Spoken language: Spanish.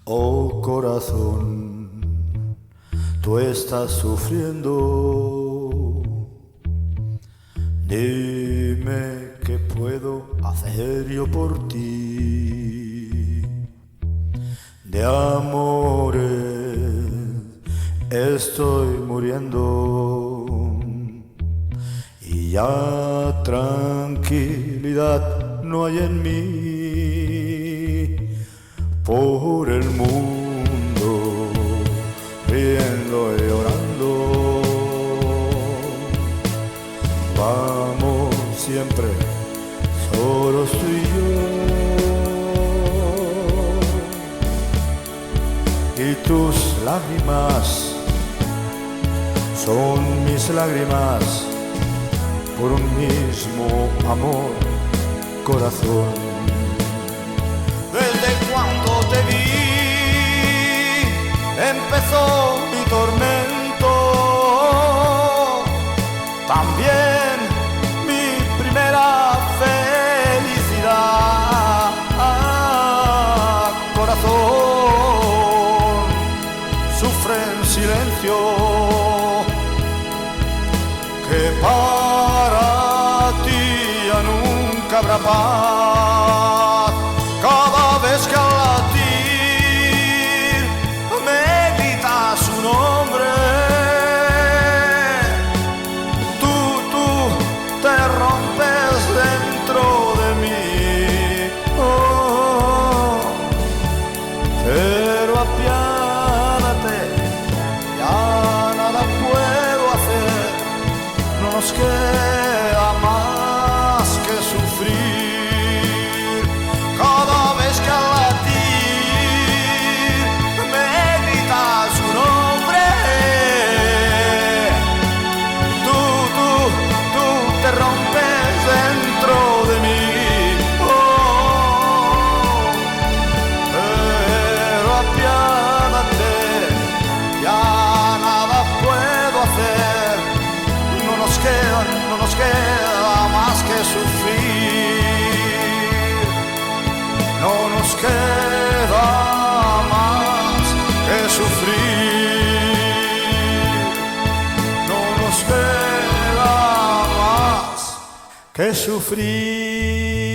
Oh corazón, tú estás sufriendo. Dime qué puedo hacer yo por ti. De amores estoy muriendo y ya tranquilidad no hay en mí. Por el mundo, riendo y llorando, vamos siempre solos tú y yo. Y tus lágrimas son mis lágrimas por un mismo amor, corazón. Desde cuando te vi, empezó mi tormento, también mi primera felicidad, corazón, sufre en silencio, que para ti ya nunca habrá paz. Cada vez que al latir me gritas su nombre, tú te rompes dentro de mí. Oh, pero apiádate, ya nada puedo hacer, no nos queda más que sufrir. Cada vez que al latir me gritas su nombre, tú te rompes dentro de mí. Oh, pero apiádate, ya nada puedo hacer, no nos queda más que sufrir. No nos queda más que sufrir. No nos queda más que sufrir.